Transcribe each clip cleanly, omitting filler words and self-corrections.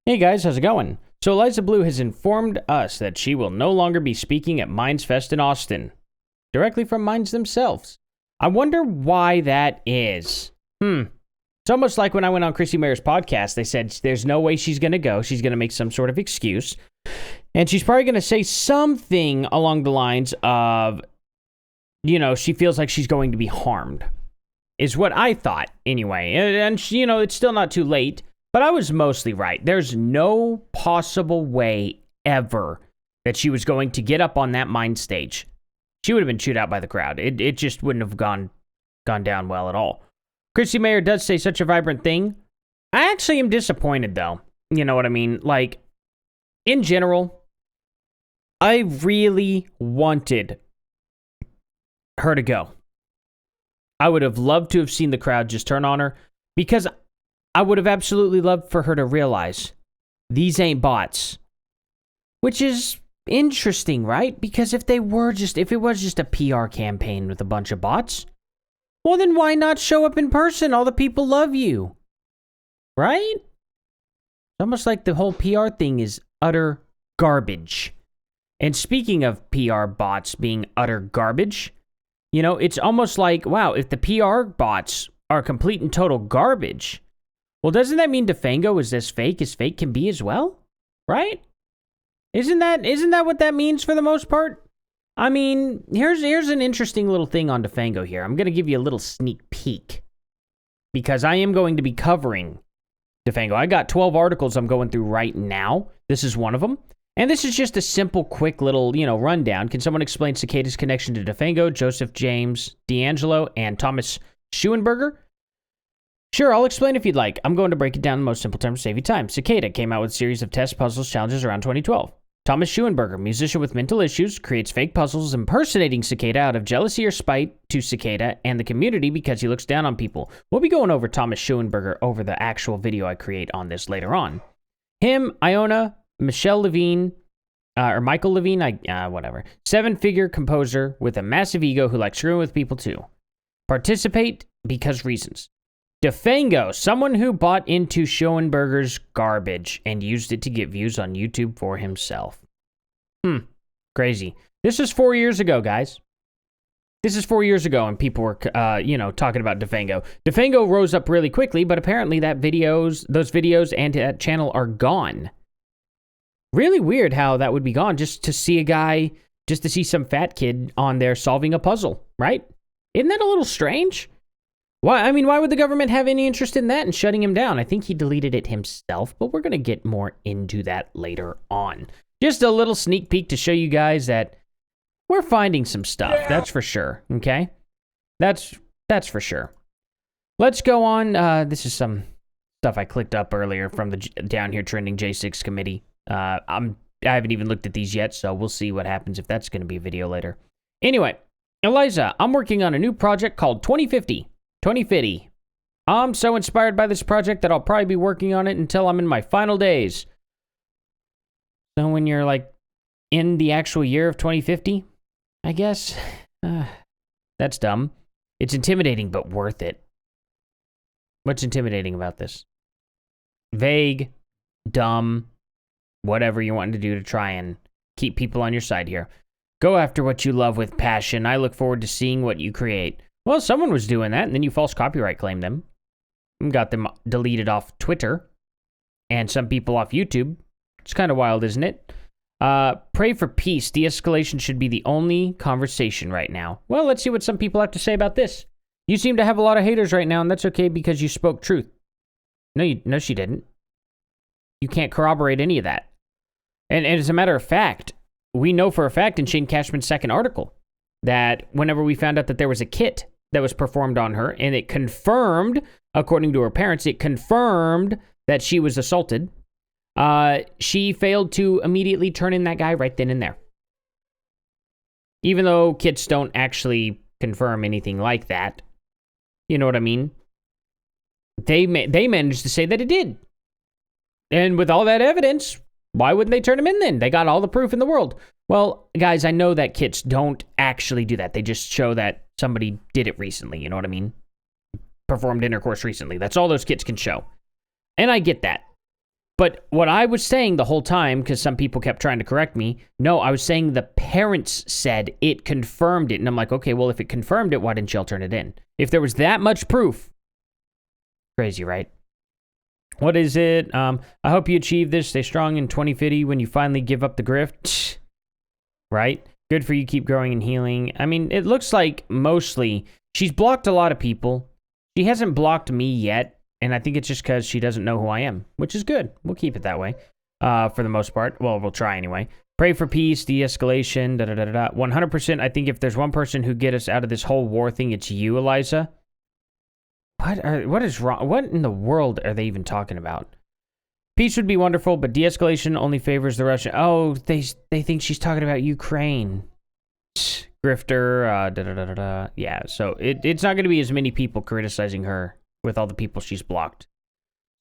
Hey guys, how's it going? So Eliza Blue has informed us that she will no longer be speaking at mindsfest in Austin, directly from Minds themselves. I wonder why that is. It's almost like when I went on Chrissy Mayer's podcast, they said there's no way she's going to go. She's going to make some sort of excuse. And she's probably going to say something along the lines of, she feels like she's going to be harmed, is what I thought anyway. And it's still not too late. But I was mostly right. There's no possible way ever that she was going to get up on that Mind stage. She would have been chewed out by the crowd. It just wouldn't have gone down well at all. Chrissy Mayer does say such a vibrant thing. I actually am disappointed, though. You know what I mean? Like, in general, I really wanted her to go. I would have loved to have seen the crowd just turn on her, because I would have absolutely loved for her to realize these ain't bots. Which is interesting, right? Because if it was just a PR campaign with a bunch of bots, well, then why not show up in person? All the people love you. Right? It's almost like the whole PR thing is utter garbage. And speaking of PR bots being utter garbage, it's almost like, wow, if the PR bots are complete and total garbage, well, doesn't that mean Defango is as fake can be as well? Right? Isn't that what that means for the most part? I mean, here's an interesting little thing on Defango here. I'm going to give you a little sneak peek, because I am going to be covering Defango. I got 12 articles I'm going through right now. This is one of them. And this is just a simple, quick little, rundown. Can someone explain Cicada's connection to Defango, Joseph James D'Angelo, and Thomas Schuenberger? Sure, I'll explain if you'd like. I'm going to break it down in the most simple terms to save you time. Cicada came out with a series of test puzzles challenges around 2012. Thomas Schuenberger, musician with mental issues, creates fake puzzles impersonating Cicada out of jealousy or spite to Cicada and the community because he looks down on people. We'll be going over Thomas Schuenberger over the actual video I create on this later on. Him, Iona, Michelle Levine, or Michael Levine, whatever. 7-figure composer with a massive ego who likes screwing with people too. Participate because reasons. Defango, someone who bought into Schoenberger's garbage and used it to get views on YouTube for himself. Crazy. This is 4 years ago, guys. This is 4 years ago, and people were, talking about Defango. Defango rose up really quickly, but apparently those videos and that channel are gone. Really weird how that would be gone, just to see some fat kid on there solving a puzzle, right? Isn't that a little strange? Why would the government have any interest in that and shutting him down? I think he deleted it himself, but we're going to get more into that later on. Just a little sneak peek to show you guys that we're finding some stuff. Yeah. That's for sure, okay? That's for sure. Let's go on. This is some stuff I clicked up earlier from the down here trending J6 committee. I haven't even looked at these yet, so we'll see what happens if that's going to be a video later. Anyway, Eliza, I'm working on a new project called 2050. I'm so inspired by this project that I'll probably be working on it until I'm in my final days. So when you're in the actual year of 2050, I guess, that's dumb. It's intimidating, but worth it. What's intimidating about this? Vague, dumb, whatever you want to do to try and keep people on your side here. Go after what you love with passion. I look forward to seeing what you create. Well, someone was doing that, and then you false copyright claimed them. And got them deleted off Twitter, and some people off YouTube. It's kind of wild, isn't it? Pray for peace. De-escalation should be the only conversation right now. Well, let's see what some people have to say about this. You seem to have a lot of haters right now, and that's okay because you spoke truth. No, she didn't. You can't corroborate any of that. And as a matter of fact, we know for a fact in Shane Cashman's second article that whenever we found out that there was a kit that was performed on her, and it confirmed, according to her parents, it confirmed that she was assaulted, she failed to immediately turn in that guy right then and there. Even though kits don't actually confirm anything like that, you know what I mean? They managed to say that it did. And with all that evidence, why wouldn't they turn him in then? They got all the proof in the world. Well, guys, I know that kits don't actually do that. They just show that somebody did it recently, you know what I mean? Performed intercourse recently. That's all those kits can show. And I get that. But what I was saying the whole time, because some people kept trying to correct me, no, I was saying the parents said it confirmed it. And I'm like, okay, well, if it confirmed it, why didn't y'all turn it in? If there was that much proof. Crazy, right? What is it? I hope you achieve this. Stay strong in 2050 when you finally give up the grift. Right? Good for you. Keep growing and healing. I mean, it looks like mostly she's blocked a lot of people. She hasn't blocked me yet. And I think it's just because she doesn't know who I am, which is good. We'll keep it that way for the most part. Well, we'll try anyway. Pray for peace, de-escalation, da-da-da-da-da. 100%, I think if there's one person who get us out of this whole war thing, it's you, Eliza. What is wrong? What in the world are they even talking about? Peace would be wonderful, but de-escalation only favors the Russian. Oh, they think she's talking about Ukraine. Grifter, da-da-da-da-da. Yeah, so it's not going to be as many people criticizing her with all the people she's blocked.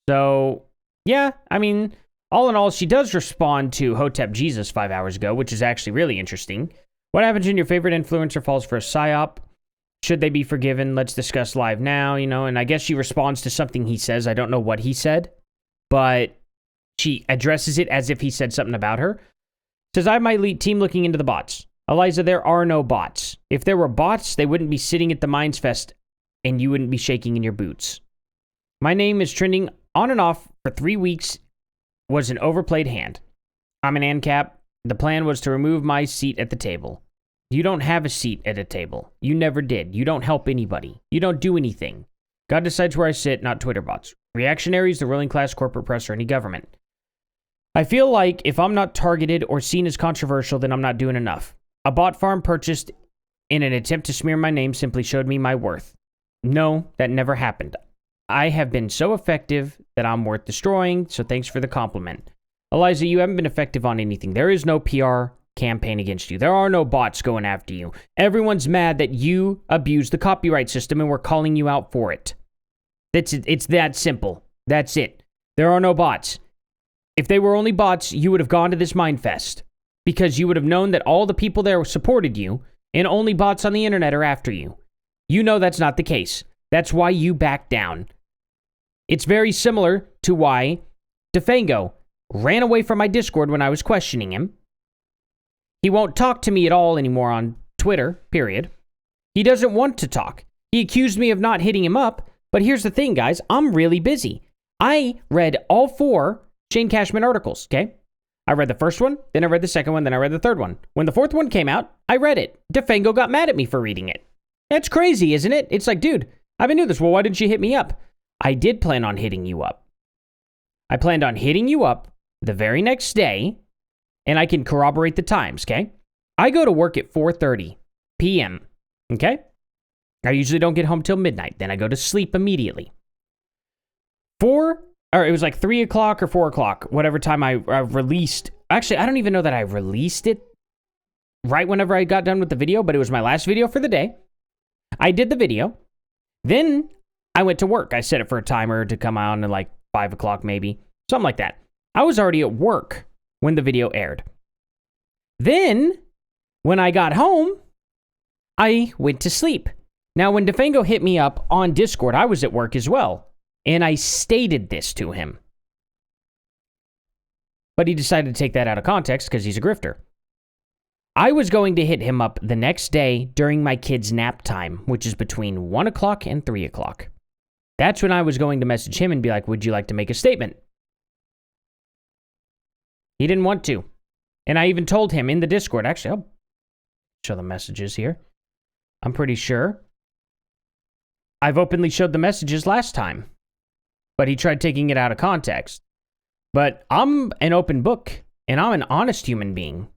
So, yeah, I mean, all in all, she does respond to Hotep Jesus 5 hours ago, which is actually really interesting. What happens when your favorite influencer falls for a psyop? Should they be forgiven? Let's discuss live now, you know, and I guess she responds to something he says. I don't know what he said, but she addresses it as if he said something about her. Says, I have my elite team looking into the bots. Eliza, there are no bots. If there were bots, they wouldn't be sitting at the mindsfest and you wouldn't be shaking in your boots. My name is trending on and off for 3 weeks, was an overplayed hand. I'm an ANCAP. The plan was to remove my seat at the table. You don't have a seat at a table. You never did. You don't help anybody. You don't do anything. God decides where I sit, not Twitter bots. Reactionaries, the ruling class, corporate press, or any government. I feel like if I'm not targeted or seen as controversial, then I'm not doing enough. A bot farm purchased in an attempt to smear my name simply showed me my worth. No, that never happened. I have been so effective that I'm worth destroying, so thanks for the compliment. Eliza, you haven't been effective on anything. There is no PR campaign against you. There are no bots going after you. Everyone's mad that you abused the copyright system and we're calling you out for it. It's that simple. That's it. There are no bots. If they were only bots, you would have gone to this Mindfest because you would have known that all the people there supported you and only bots on the internet are after you. You know that's not the case. That's why you backed down. It's very similar to why Defango ran away from my Discord when I was questioning him. He won't talk to me at all anymore on Twitter, period. He doesn't want to talk. He accused me of not hitting him up, but here's the thing, guys. I'm really busy. I read all 4 Shane Cashman articles, okay? I read the first one, then I read the second one, then I read the third one. When the fourth one came out, I read it. Defango got mad at me for reading it. That's crazy, isn't it? It's like, dude, I've been doing this. Well, why didn't you hit me up? I did plan on hitting you up. I planned on hitting you up the very next day, and I can corroborate the times, okay? I go to work at 4:30 p.m., okay? I usually don't get home till midnight. Then I go to sleep immediately. It was like 3 o'clock or 4 o'clock, whatever time I released. Actually, I don't even know that I released it right whenever I got done with the video, but it was my last video for the day. I did the video. Then I went to work. I set it for a timer to come on at like 5 o'clock maybe, something like that. I was already at work when the video aired. Then, when I got home, I went to sleep. Now, when Defango hit me up on Discord, I was at work as well. And I stated this to him. But he decided to take that out of context because he's a grifter. I was going to hit him up the next day during my kid's nap time, which is between 1 o'clock and 3 o'clock. That's when I was going to message him and be like, would you like to make a statement? He didn't want to. And I even told him in the Discord, actually, I'll show the messages here. I'm pretty sure I've openly showed the messages last time, but he tried taking it out of context. But I'm an open book, and I'm an honest human being.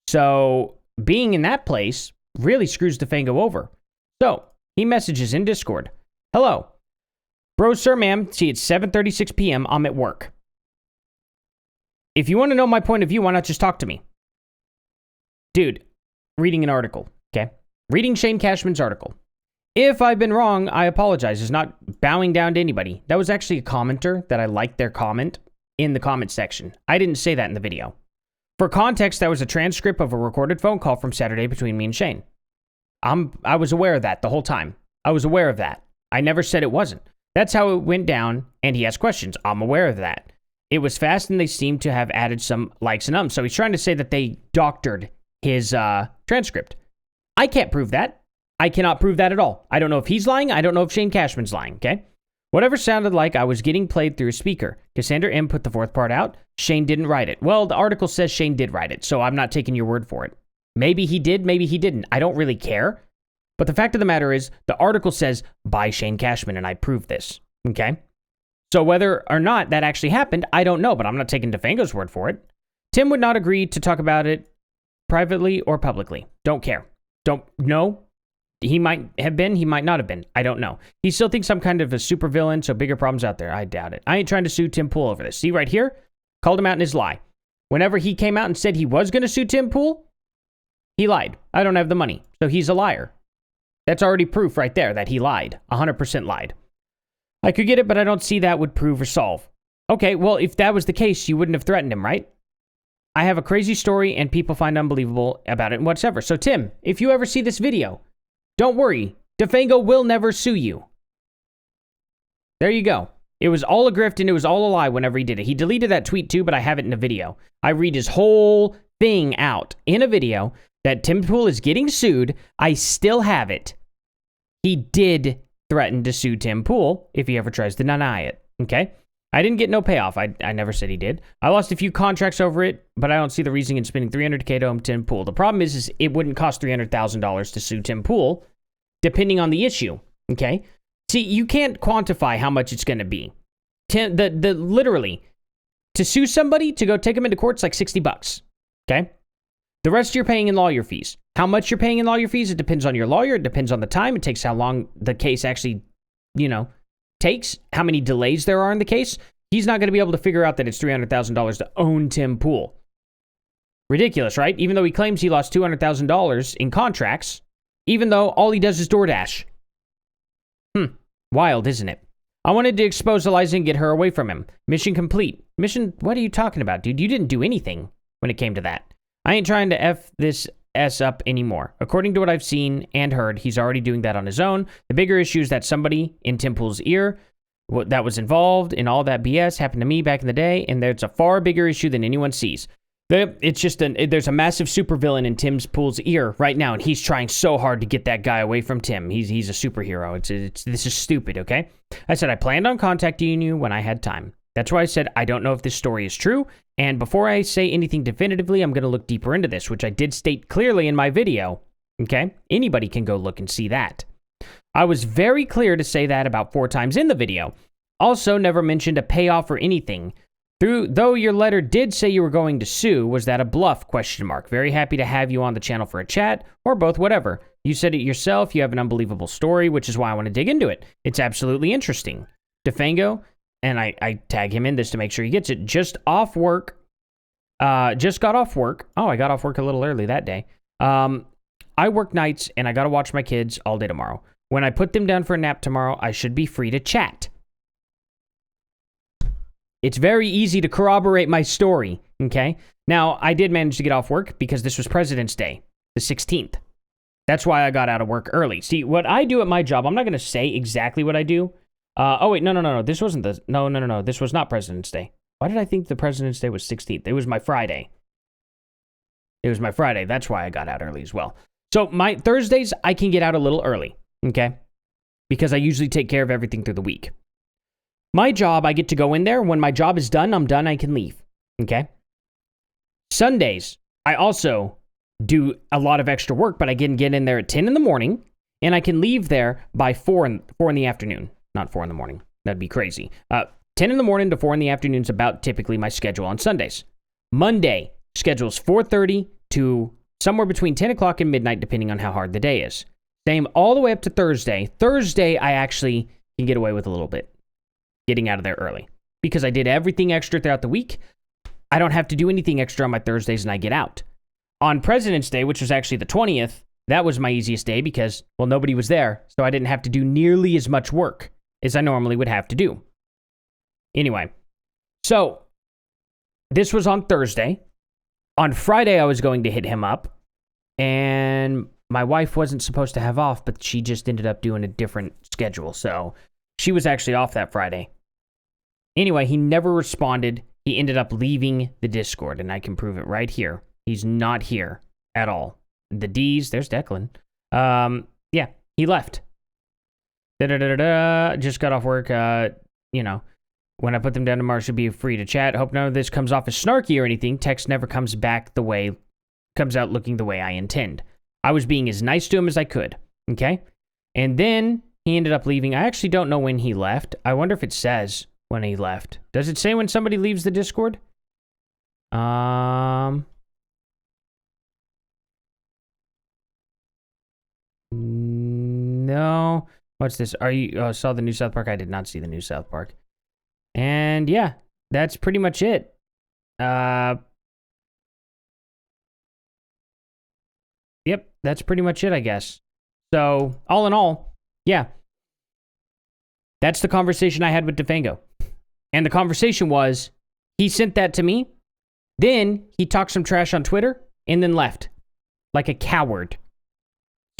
So being in that place really screws Defango over. So he messages in Discord. Hello. Bro, sir, ma'am. See, it's 7:36 p.m. I'm at work. If you want to know my point of view, why not just talk to me? Dude, reading an article, okay? Reading Shane Cashman's article. If I've been wrong, I apologize. It's not bowing down to anybody. That was actually a commenter that I liked their comment in the comment section. I didn't say that in the video. For context, that was a transcript of a recorded phone call from Saturday between me and Shane. I was aware of that the whole time. I was aware of that. I never said it wasn't. That's how it went down, and he asked questions. I'm aware of that. It was fast, and they seemed to have added some likes and ums. So he's trying to say that they doctored his transcript. I can't prove that. I cannot prove that at all. I don't know if he's lying. I don't know if Shane Cashman's lying, okay? Whatever sounded like I was getting played through a speaker. Cassandra M. put the fourth part out. Shane didn't write it. Well, the article says Shane did write it, so I'm not taking your word for it. Maybe he did, maybe he didn't. I don't really care. But the fact of the matter is, the article says, by Shane Cashman, and I proved this, okay? So whether or not that actually happened, I don't know, but I'm not taking Defango's word for it. Tim would not agree to talk about it privately or publicly. Don't care. Don't know. He might have been, he might not have been. I don't know. He still thinks I'm kind of a supervillain, so bigger problems out there. I doubt it. I ain't trying to sue Tim Pool over this. See right here? Called him out in his lie. Whenever he came out and said he was going to sue Tim Pool, he lied. I don't have the money, so he's a liar. That's already proof right there that he lied. 100% lied. I could get it, but I don't see that would prove or solve. Okay, well, if that was the case, you wouldn't have threatened him, right? I have a crazy story, and people find unbelievable about it and whatever. So, Tim, if you ever see this video, don't worry. Defango will never sue you. There you go. It was all a grift, and it was all a lie whenever he did it. He deleted that tweet, too, but I have it in a video. I read his whole thing out in a video that Tim Pool is getting sued. I still have it. He did threaten to sue Tim Pool if he ever tries to deny it, okay? I didn't get no payoff. I never said he did. I lost a few contracts over it, but I don't see the reason in spending $300K to Tim Pool. The problem is it wouldn't cost $300,000 to sue Tim Pool, depending on the issue, okay? See, you can't quantify how much it's going to be. Literally, to sue somebody, to go take them into court, it's like $60, okay? The rest you're paying in lawyer fees. How much you're paying in lawyer fees, it depends on your lawyer. It depends on the time. It takes how long the case actually, takes, how many delays there are in the case. He's not going to be able to figure out that it's $300,000 to own Tim Pool. Ridiculous, right? Even though he claims he lost $200,000 in contracts, even though all he does is DoorDash. Wild, isn't it? I wanted to expose Eliza and get her away from him. Mission complete. Mission, what are you talking about, dude? You didn't do anything when it came to that. I ain't trying to F this S up anymore. According to what I've seen and heard, he's already doing that on his own. The bigger issue is that somebody in Tim Pool's ear that was involved in all that BS happened to me back in the day, and there's a far bigger issue than anyone sees. It's just there's a massive supervillain in Tim Pool's ear right now, and he's trying so hard to get that guy away from Tim. He's a superhero. This is stupid, okay? I said I planned on contacting you when I had time. That's why I said I don't know if this story is true, and before I say anything definitively, I'm going to look deeper into this, which I did state clearly in my video, okay? Anybody can go look and see that. I was very clear to say that about 4 times in the video. Also, never mentioned a payoff or anything. Though your letter did say you were going to sue, was that a bluff, ? Very happy to have you on the channel for a chat, or both, whatever. You said it yourself, you have an unbelievable story, which is why I want to dig into it. It's absolutely interesting. Defango, and I tag him in this to make sure he gets it, just got off work. Oh, I got off work a little early that day. I work nights, and I got to watch my kids all day tomorrow. When I put them down for a nap tomorrow, I should be free to chat. It's very easy to corroborate my story, okay? Now, I did manage to get off work because this was President's Day, the 16th. That's why I got out of work early. See, what I do at my job, I'm not going to say exactly what I do. No. This wasn't the... No. This was not President's Day. Why did I think the President's Day was 16th? It was my Friday. That's why I got out early as well. So my Thursdays, I can get out a little early, okay? Because I usually take care of everything through the week. My job, I get to go in there. When my job is done, I'm done, I can leave, okay? Sundays, I also do a lot of extra work, but I can get in there at 10 in the morning, and I can leave there by 4 in the afternoon. Not 4 in the morning. That'd be crazy. 10 in the morning to 4 in the afternoon is about typically my schedule on Sundays. Monday, schedule's 4:30 to somewhere between 10 o'clock and midnight, depending on how hard the day is. Same all the way up to Thursday. Thursday, I actually can get away with a little bit. Getting out of there early. Because I did everything extra throughout the week, I don't have to do anything extra on my Thursdays and I get out. On President's Day, which was actually the 20th, that was my easiest day because, well, nobody was there, so I didn't have to do nearly as much work as I normally would have to do. Anyway, so this was on Thursday. On Friday, I was going to hit him up, and my wife wasn't supposed to have off, but she just ended up doing a different schedule, so she was actually off that Friday. Anyway, he never responded. he ended up leaving the Discord, and I can prove it right here. He's not here at all. The D's, there's Declan. Yeah, he left. Just got off work, you know. When I put them down tomorrow, should be free to chat. Hope none of this comes off as snarky or anything. Text never comes out looking the way I intend. I was being as nice to him as I could, okay? And then he ended up leaving. I actually don't know when he left. I wonder if it says when he left. Does it say when somebody leaves the Discord? No. What's this? Saw the new South Park? I did not see the new South Park. And yeah, that's pretty much it. Yep, that's pretty much it, I guess. So, all in all, yeah. That's the conversation I had with Defango. And the conversation was, he sent that to me, then he talked some trash on Twitter, and then left. Like a coward.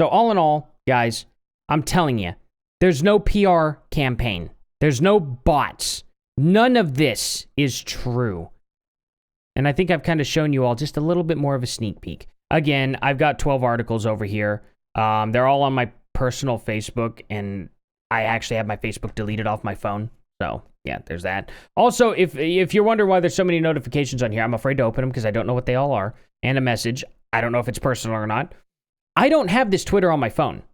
So, all in all, guys, I'm telling you, there's no PR campaign. There's no bots. None of this is true. And I think I've kind of shown you all just a little bit more of a sneak peek. Again, I've got 12 articles over here. They're all on my personal Facebook, and I actually have my Facebook deleted off my phone. So, yeah, there's that. Also, if you're wondering why there's so many notifications on here, I'm afraid to open them because I don't know what they all are. And a message. I don't know if it's personal or not. I don't have this Twitter on my phone.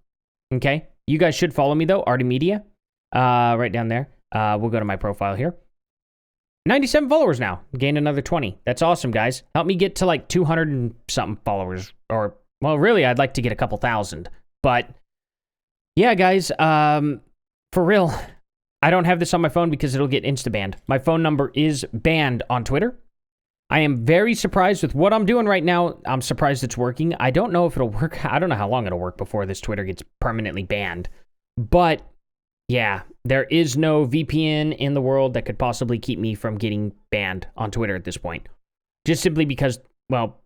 Okay? You guys should follow me, though. Artie Media. Right down there. We'll go to my profile here. 97 followers now. Gained another 20. That's awesome, guys. Help me get to like 200 and something followers. Or, well, really, I'd like to get a couple thousand. But, yeah, guys, for real, I don't have this on my phone because it'll get insta-banned. My phone number is banned on Twitter. I am very surprised with what I'm doing right now. I'm surprised it's working. I don't know if it'll work. I don't know how long it'll work before this Twitter gets permanently banned. But, yeah, there is no VPN in the world that could possibly keep me from getting banned on Twitter at this point. Just simply because, well,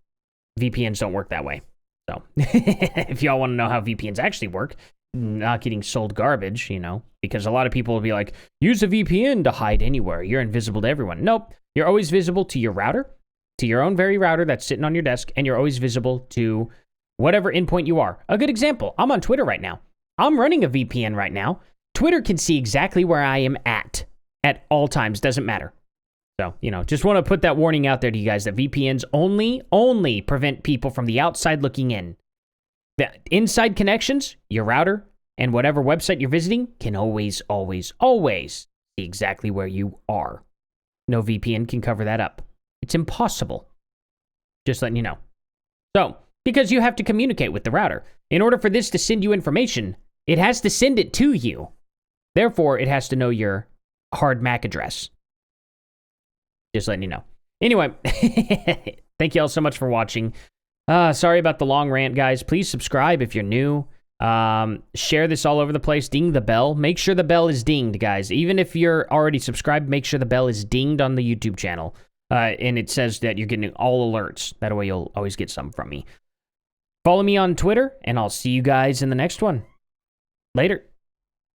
VPNs don't work that way. So, if y'all want to know how VPNs actually work, not getting sold garbage, you know, because a lot of people will be like, use a VPN to hide anywhere. You're invisible to everyone. Nope. You're always visible to your router, to your own very router that's sitting on your desk, and you're always visible to whatever endpoint you are. A good example, I'm on Twitter right now. I'm running a VPN right now. Twitter can see exactly where I am at all times. Doesn't matter. So, you know, just want to put that warning out there to you guys that VPNs only prevent people from the outside looking in. The inside connections, your router, and whatever website you're visiting can always see exactly where you are. No VPN can cover that up. It's impossible. Just letting you know. So, because you have to communicate with the router. In order for this to send you information, it has to send it to you. Therefore, it has to know your hard MAC address. Just letting you know. Anyway, thank you all so much for watching. Sorry about the long rant, guys. Please subscribe if you're new. Share this all over the place. Ding the bell. Make sure the bell is dinged, guys. Even if you're already subscribed, make sure the bell is dinged on the YouTube channel. And it says that you're getting all alerts. That way you'll always get some from me. Follow me on Twitter, and I'll see you guys in the next one. Later.